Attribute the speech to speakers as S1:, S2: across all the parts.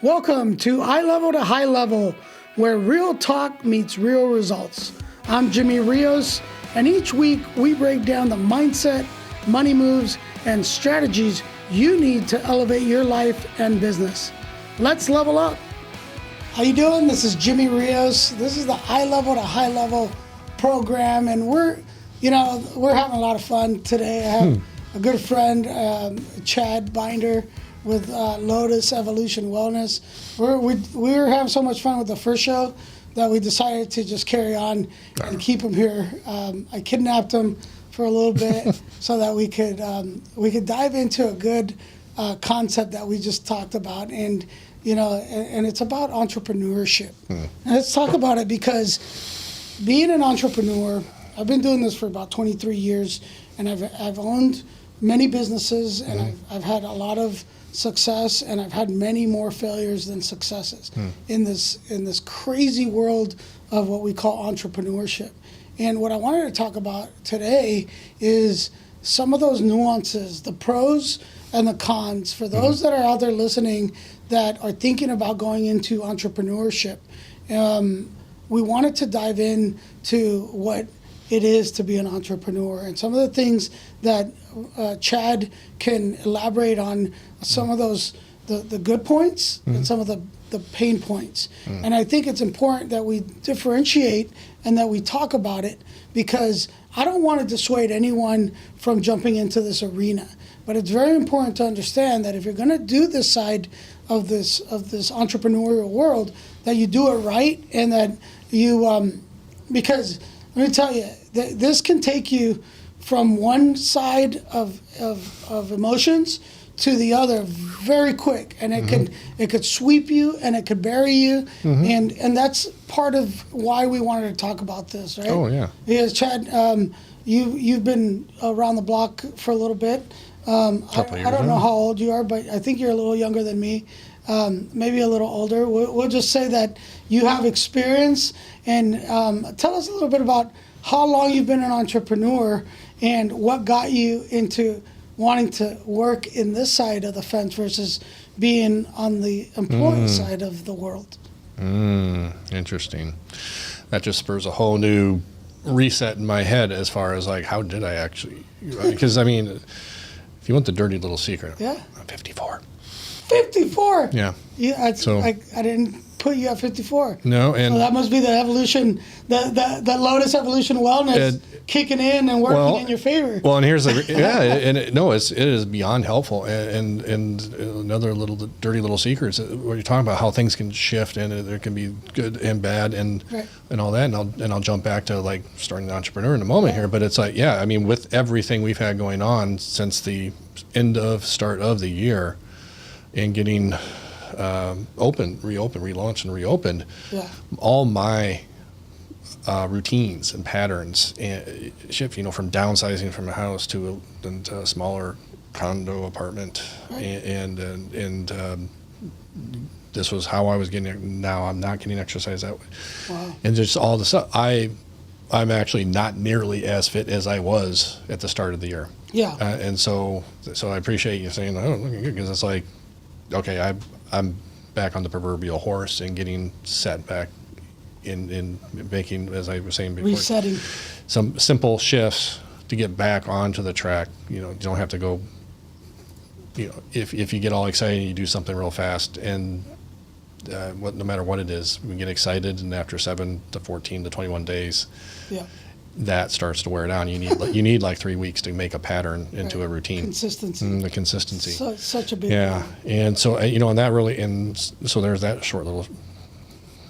S1: Welcome to Eye Level to High Level, where real talk meets real results. I'm Jimmy Rios, and each week we break down the mindset, money moves, and strategies you need to elevate your life and business. Let's level up. How you doing? This is Jimmy Rios. This is the Eye Level to High Level program, and we're having a lot of fun today. I have a good friend, Chad Binder, with Lotus Evolution Wellness. We were having so much fun with the first show that we decided to just carry on and keep him here. I kidnapped him for a little bit so that we could dive into a good concept that we just talked about, and it's about entrepreneurship. And let's talk about it, because being an entrepreneur, I've been doing this for about 23 years, and I've owned many businesses, and I've had a lot of success, and I've had many more failures than successes in this crazy world of what we call entrepreneurship. And what I wanted to talk about today is some of those nuances, the pros and the cons, for those that are out there listening that are thinking about going into entrepreneurship. We wanted to dive in to what it is to be an entrepreneur, and some of the things that Chad can elaborate on, some of those, the good points and some of the pain points. And I think it's important that we differentiate and that we talk about it, because I don't want to dissuade anyone from jumping into this arena. But it's very important to understand that if you're going to do this side of this entrepreneurial world, that you do it right, and that you because let me tell you, this can take you from one side of emotions to the other very quick, and it could sweep you, and it could bury you, and that's part of why we wanted to talk about this, right?
S2: Oh yeah.
S1: Because Chad, you've been around the block for a little bit. I don't know how old you are, but I think you're a little younger than me, maybe a little older. We'll just say that you have experience, and tell us a little bit about how long you've been an entrepreneur and what got you into wanting to work in this side of the fence versus being on the employee side of the world.
S2: Interesting. That just spurs a whole new reset in my head as far as like, how did I actually, because I mean, if you want the dirty little secret,
S1: Yeah.
S2: I'm 54.
S1: 54?
S2: Yeah.
S1: Yeah,
S2: So-
S1: I didn't put you at 54.
S2: No, and
S1: So that must be the evolution, the Lotus Evolution Wellness kicking in and working in your favor.
S2: Well, and here's the it is beyond helpful, and another little dirty little secret is where you're talking about how things can shift, and there can be good and bad, and all that, and I'll jump back to like starting the entrepreneur in a moment here, but it's like, yeah, I mean, with everything we've had going on since the start of the year, and getting relaunched and reopened, all my routines and patterns shift, from downsizing from a house to a smaller condo apartment, and this was how I was getting. Now I'm not getting exercise that way. Wow. And just all the stuff. I'm actually not nearly as fit as I was at the start of the year.
S1: Yeah.
S2: And so I appreciate you saying, oh, looking good, because it's like, okay, I'm back on the proverbial horse and getting set back in making, as I was saying before,
S1: resetting
S2: some simple shifts to get back onto the track. You don't have to go, if you get all excited, you do something real fast, and no matter what it is, we get excited, and after 7 to 14 to 21 days, that starts to wear down. You need like 3 weeks to make a pattern into a routine.
S1: Consistency.
S2: The consistency.
S1: Such a big
S2: one. And so and that really, and so there's that short little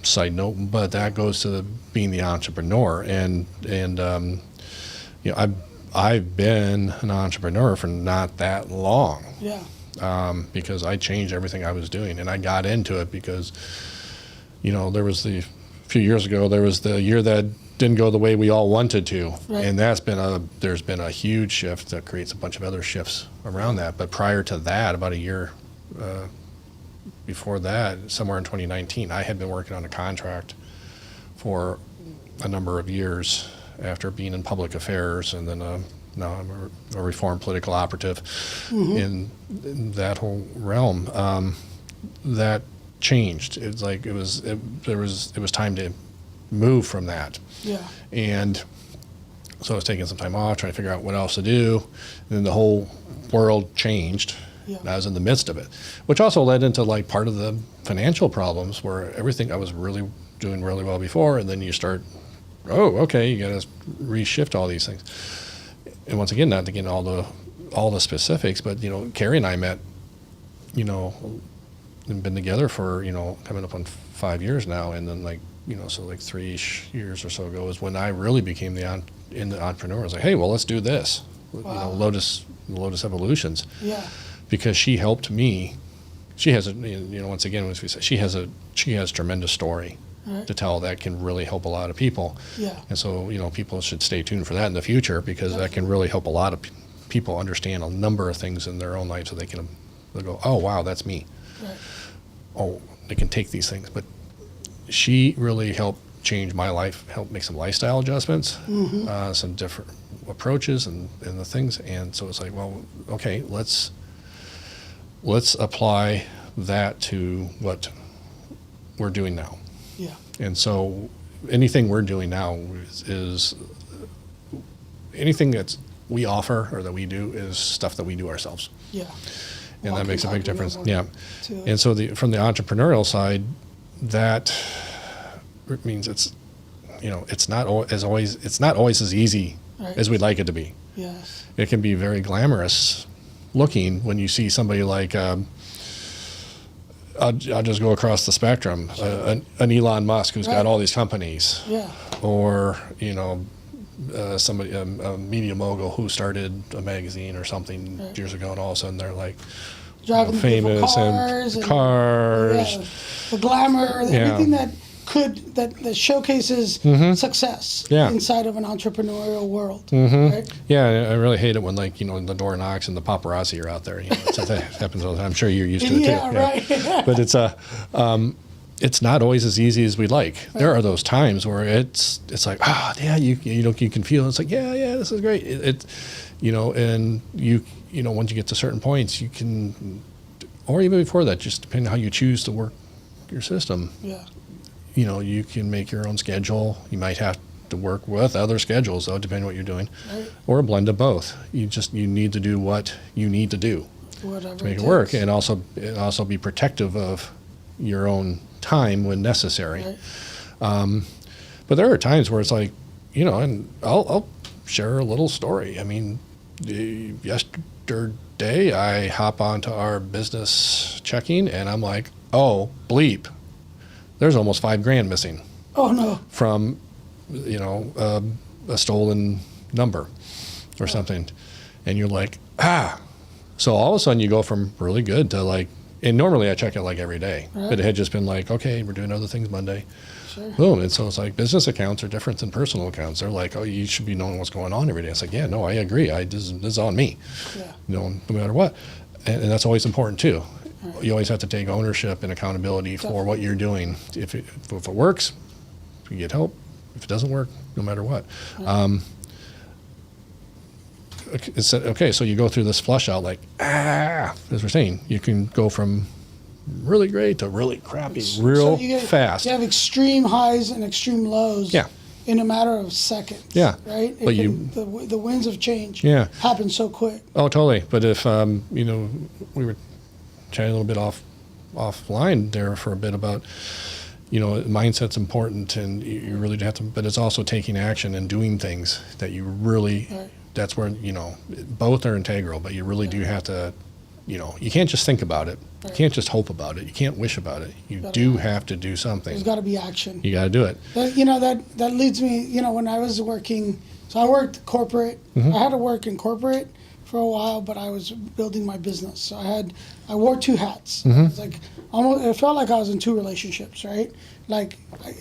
S2: side note, but that goes to being the entrepreneur, and I've been an entrepreneur for not that long. Because I changed everything I was doing, and I got into it because there was a few years ago, there was the year that didn't go the way we all wanted to, and there's been a huge shift that creates a bunch of other shifts around that. But prior to that, about a year before that, somewhere in 2019, I had been working on a contract for a number of years after being in public affairs, and then now I'm a reformed political operative in that whole realm. That changed. It's like it was time to move from that.
S1: Yeah.
S2: And so I was taking some time off, trying to figure out what else to do. And then the whole world changed.
S1: Yeah.
S2: And I was in the midst of it, which also led into like part of the financial problems where everything I was really doing really well before, and then you start, oh, okay, you got to reshift all these things. And once again, not to get into all the specifics, but Carrie and I met, and been together for coming up on 5 years now, and then so like 3 years or so ago is when I really became the entrepreneur. I was like, hey, well, let's do this.
S1: Wow.
S2: Lotus Evolutions.
S1: Yeah.
S2: Because she helped me. She has once again, as we say, she has tremendous story to tell that can really help a lot of people.
S1: Yeah.
S2: And so people should stay tuned for that in the future, because that can really help a lot of people understand a number of things in their own life, so they'll go, oh wow, that's me.
S1: Right.
S2: Oh, they can take these things. But she really helped change my life, helped make some lifestyle adjustments, some different approaches and the things. And so it's like, well, okay, let's apply that to what we're doing now.
S1: Yeah.
S2: And so anything we're doing now is anything that we offer or that we do is stuff that we do ourselves.
S1: Yeah.
S2: And that makes a big difference. Yeah.
S1: Too.
S2: And so from the entrepreneurial side, that means it's not always as easy as we'd like it to be.
S1: Yes.
S2: It can be very glamorous looking when you see somebody like I'll just go across the spectrum, an Elon Musk who's got all these companies.
S1: Yeah.
S2: Or somebody, a media mogul who started a magazine or something years ago, and all of a sudden they're like
S1: driving
S2: famous
S1: cars
S2: and cars.
S1: Yeah, the glamour, anything that showcases success inside of an entrepreneurial world. Right?
S2: Yeah, I really hate it when the door knocks and the paparazzi are out there. That happens all the time. I'm sure you're used to it too.
S1: Yeah, right.
S2: But it's not always as easy as we'd like. Right. There are those times where it's like, you can feel it. It's like, yeah, this is great. And once you get to certain points, you can, or even before that, just depending on how you choose to work your system.
S1: Yeah.
S2: You can make your own schedule. You might have to work with other schedules, though, depending on what you're doing, or a blend of both. You need to do what you need to do to make it work, and also be protective of your own time when necessary.
S1: Right.
S2: But there are times where it's like, and I'll share a little story. I mean, yesterday I hop onto our business checking, and I'm like, oh, bleep. There's almost $5,000 missing.
S1: Oh no!
S2: From, a stolen number or something, and you're like, So all of a sudden you go from really good to and normally I check it every day, but it had just been okay, we're doing other things Monday.
S1: Sure.
S2: Boom, and so it's like business accounts are different than personal accounts. They're like, oh, you should be knowing what's going on every day. It's like, yeah, no, I agree. This is on me.
S1: Yeah.
S2: No matter what, and that's always important too. You always have to take ownership and accountability for what you're doing. If it works, you get help. If it doesn't work, no matter what. Okay, so you go through this flush out as we're saying, you can go from really great to really crappy fast.
S1: You have extreme highs and extreme lows in a matter of seconds.
S2: Yeah.
S1: Right?
S2: But
S1: the winds of change happen so quick.
S2: Oh, totally. But if, we were chatting a little bit offline there for a bit about, mindset's important, and you really have to, but it's also taking action and doing things that you really, that's where, both are integral, but you really do have to, you can't just think about it. You can't just hope about it. You can't wish about it. You do have to do something.
S1: There's got to be action.
S2: You got to do it.
S1: That leads me, when I was working, so I worked corporate. I had to work in corporate for a while, but I was building my business. So I wore two hats. It's like it felt like I was in two relationships, right?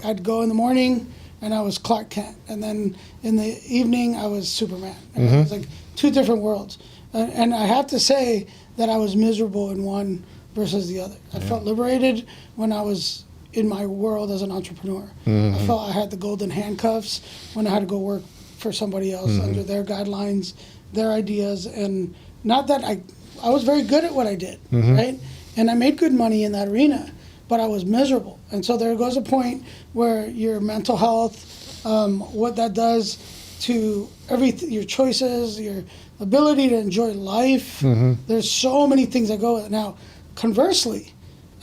S1: I'd go in the morning and I was Clark Kent, and then in the evening I was Superman. And it was two different worlds. And I have to say that I was miserable in one versus the other. I felt liberated when I was in my world as an entrepreneur. I felt I had the golden handcuffs when I had to go work for somebody else under their guidelines, their ideas, and not that I was very good at what I did, right? And I made good money in that arena, but I was miserable. And so there goes a point where your mental health, what that does to your choices, your ability to enjoy life. There's so many things that go with it. Now, conversely,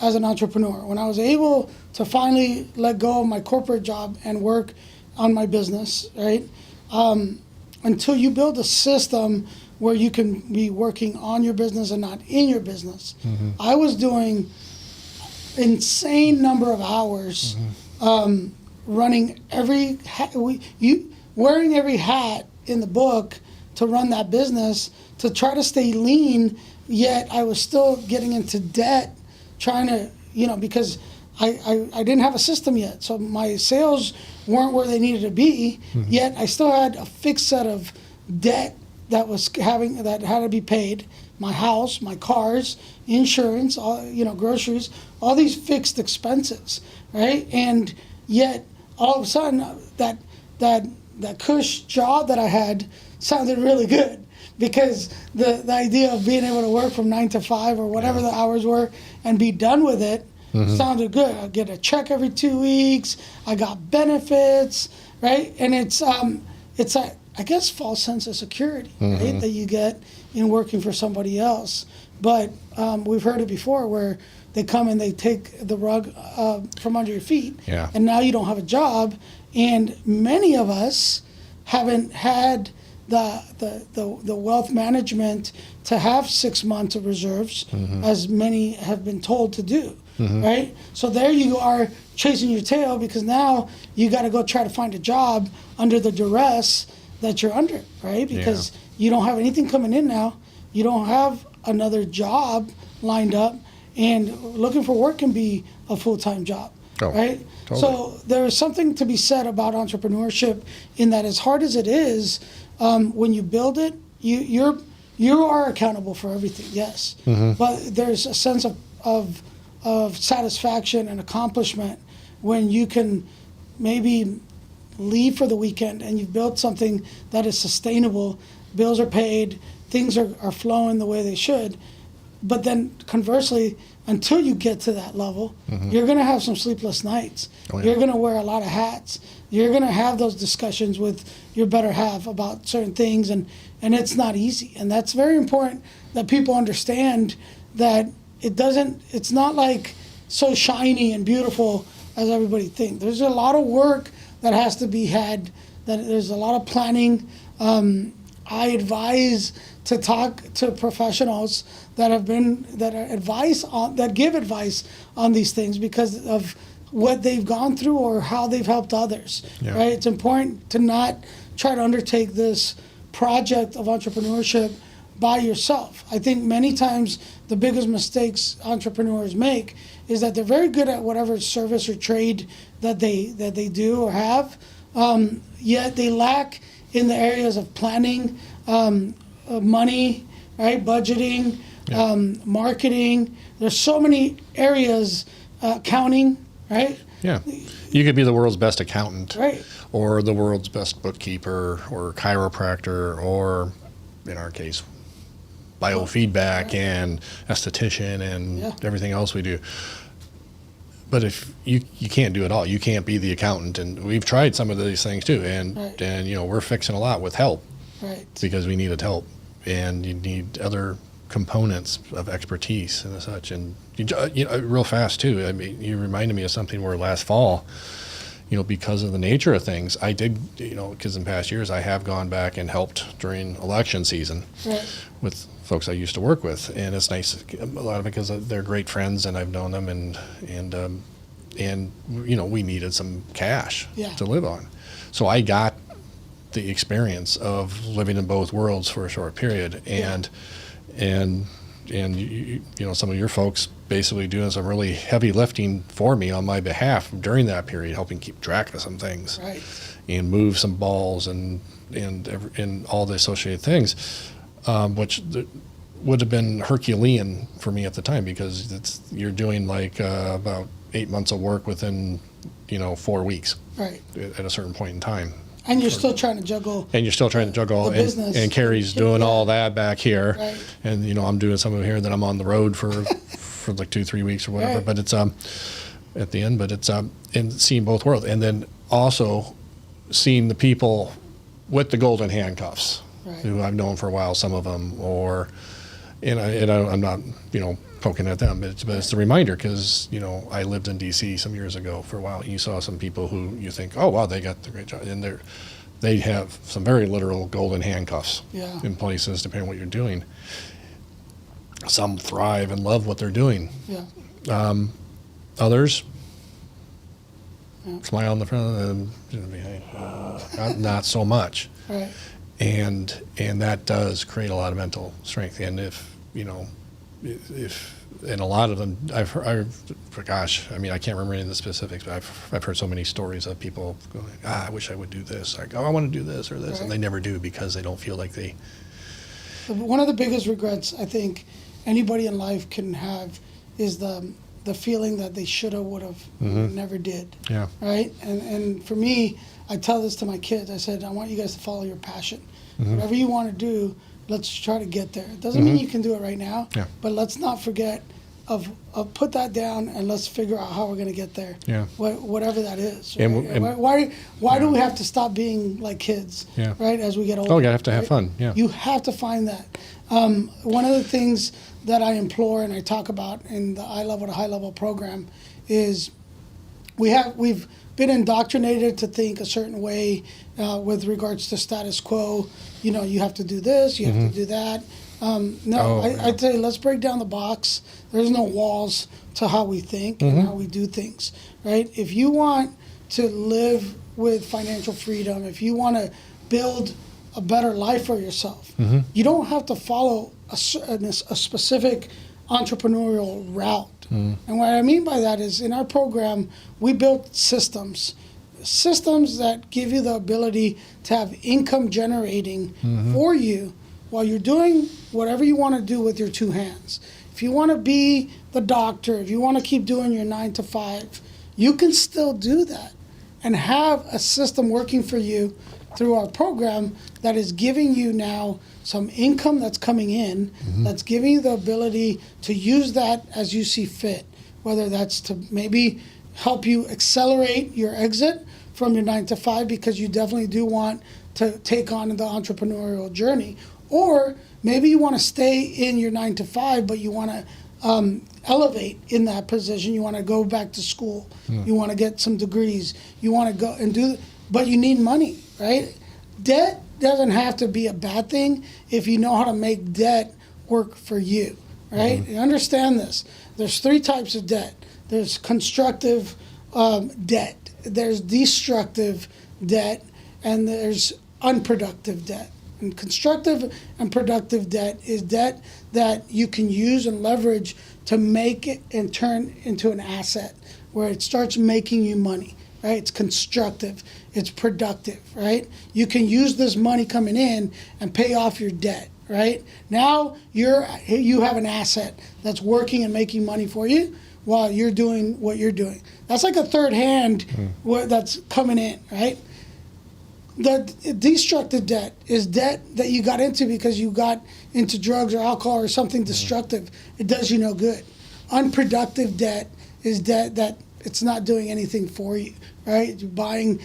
S1: as an entrepreneur, when I was able to finally let go of my corporate job and work on my business, right? Until you build a system where you can be working on your business and not in your business. I was doing insane number of hours, running wearing every hat in the book to run that business, to try to stay lean, yet I was still getting into debt, trying to, because I didn't have a system yet. So my sales weren't where they needed to be, yet I still had a fixed set of debt that had to be paid. My house, my cars, insurance, groceries, all these fixed expenses, right? And yet all of a sudden that cush job that I had sounded really good, because the idea of being able to work from 9 to 5 or whatever the hours were and be done with it sounded good. I get a check every 2 weeks. I got benefits, right? And it's a, I guess, false sense of security, right, that you get in working for somebody else. But we've heard it before, where they come and they take the rug from under your feet, and now you don't have a job. And many of us haven't had the wealth management to have 6 months of reserves, as many have been told to do, right? So there you are chasing your tail, because now you got to go try to find a job under the duress that you're under, right? Because you don't have anything coming in now. You don't have another job lined up, and looking for work can be a full-time job, right? Totally. So there's something to be said about entrepreneurship, in that, as hard as it is, when you build it, you are accountable for everything, yes. But there's a sense of satisfaction and accomplishment when you can maybe leave for the weekend and you've built something that is sustainable, bills are paid, things are flowing the way they should. But then conversely, until you get to that level, you're going to have some sleepless nights. You're going to wear a lot of hats. You're going to have those discussions with your better half about certain things, and it's not easy. And that's very important, that people understand that it's not like so shiny and beautiful as everybody thinks. There's a lot of work that has to be had, that there's a lot of planning. I advise to talk to professionals that give advice on these things, because of what they've gone through or how they've helped others, right? It's important to not try to undertake this project of entrepreneurship by yourself. I think many times the biggest mistakes entrepreneurs make is that they're very good at whatever service or trade that they do or have, yet they lack in the areas of planning, money, right, budgeting, marketing. There's so many areas, accounting, right? Yeah,
S2: you could be the world's best accountant,
S1: right,
S2: or the world's best bookkeeper, or chiropractor, or in our case, biofeedback and esthetician and everything else we do. But if you can't do it all, you can't be the accountant. And we've tried some of these things too, and we're fixing a lot with help, because we needed help, and you need other components of expertise and such. And real fast too, I mean, you reminded me of something where last fall, because of the nature of things, I did, because in past years I have gone back and helped during election season with folks I used to work with, and it's nice, a lot of it because they're great friends and I've known them, and we needed some cash to live on. So I got the experience of living in both worlds for a short period, and some of your folks basically doing some really heavy lifting for me on my behalf during that period, helping keep track of some things, and move some balls and all the associated things, which would have been Herculean for me at the time, because you're doing like about 8 months of work within 4 weeks at a certain point in time.
S1: And you're still trying to juggle.
S2: And you're still trying to juggle,
S1: the business.
S2: and Carrie's doing all that back here,
S1: Right.
S2: and I'm doing some of it here. Then I'm on the road for like 2-3 weeks or whatever.
S1: Right.
S2: But it's at the end. But it's and seeing both worlds, and then also seeing the people with the golden handcuffs,
S1: Right.
S2: who I've known for a while, some of them, I'm not poking at them, but it's a reminder, because I lived in D.C. some years ago for a while. You saw some people who you think, oh wow, they got the great job, and they have some very literal golden handcuffs in places, depending on what you're doing. Some thrive and love what they're doing.
S1: Yeah.
S2: Others smile on the front and behind, not so much.
S1: Right.
S2: And that does create a lot of mental strength. And if and a lot of them, I can't remember any of the specifics, but I've heard so many stories of people going, I wish I would do this. Like, I want to do this or this,
S1: Right.
S2: and they never do, because they don't feel like they.
S1: One of the biggest regrets I think anybody in life can have is the feeling that they shoulda, woulda, never did.
S2: Yeah.
S1: Right. And for me, I tell this to my kids. I said, I want you guys to follow your passion. Whatever you want to do, let's try to get there. It doesn't mean you can do it right now, but let's not forget of put that down, and let's figure out how we're going to get there.
S2: Yeah.
S1: Whatever that is.
S2: And-
S1: Right?
S2: and-
S1: Why do we have to stop being like kids?
S2: Yeah.
S1: Right. As we get older.
S2: Oh, you have to have
S1: right?
S2: fun. Yeah.
S1: You have to find that. One of the things that I implore and I talk about in the eye level to high level program is we've been indoctrinated to think a certain way with regards to status quo. You have to do this, you have to do that. I'd say let's break down the box. There's no walls to how we think and how we do things, right? If you want to live with financial freedom, if you want to build a better life for yourself, you don't have to follow a specific entrepreneurial route. And what I mean by that is, in our program, we built systems that give you the ability to have income generating for you while you're doing whatever you want to do with your two hands. If you want to be the doctor, if you want to keep doing your 9 to 5, you can still do that and have a system working for you through our program that is giving you now some income that's coming in, that's giving you the ability to use that as you see fit, whether that's to maybe help you accelerate your exit from your 9 to 5, because you definitely do want to take on the entrepreneurial journey, or maybe you want to stay in your 9 to 5, but you want to elevate in that position. You want to go back to school. You want to get some degrees. You want to go and do, but you need money, right? Debt doesn't have to be a bad thing if you know how to make debt work for you, right? You understand this. There's 3 types of debt. There's constructive debt, there's destructive debt, and there's unproductive debt. And constructive and productive debt is debt that you can use and leverage to make it and turn into an asset where it starts making you money, right? It's constructive, it's productive, right? You can use this money coming in and pay off your debt, right? Now you have an asset that's working and making money for you while you're doing what you're doing. That's like a third hand that's coming in, right? The destructive debt is debt that you got into because you got into drugs or alcohol or something destructive. It does you no good. Unproductive debt is debt that it's not doing anything for you, right? You're buying,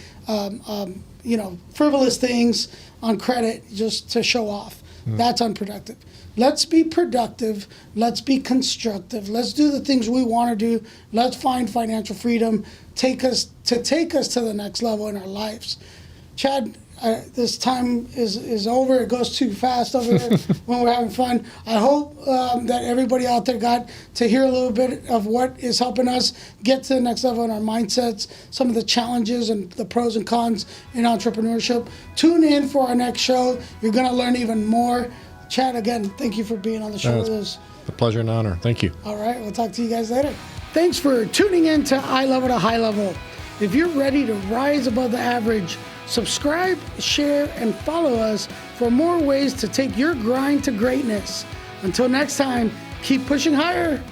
S1: frivolous things on credit just to show off. That's unproductive. Let's be productive. Let's be constructive. Let's do the things we want to do. Let's find financial freedom. Take us to the next level in our lives. Chad, this time is over. It goes too fast over there when we're having fun. I hope that everybody out there got to hear a little bit of what is helping us get to the next level in our mindsets, some of the challenges and the pros and cons in entrepreneurship. Tune in for our next show. You're going to learn even more. Chad, again, thank you for being on the show with us.
S2: A pleasure and honor. Thank you.
S1: All right, we'll talk to you guys later. Thanks for tuning in to Eye Level to High Level. If you're ready to rise above the average, subscribe, share, and follow us for more ways to take your grind to greatness. Until next time, keep pushing higher.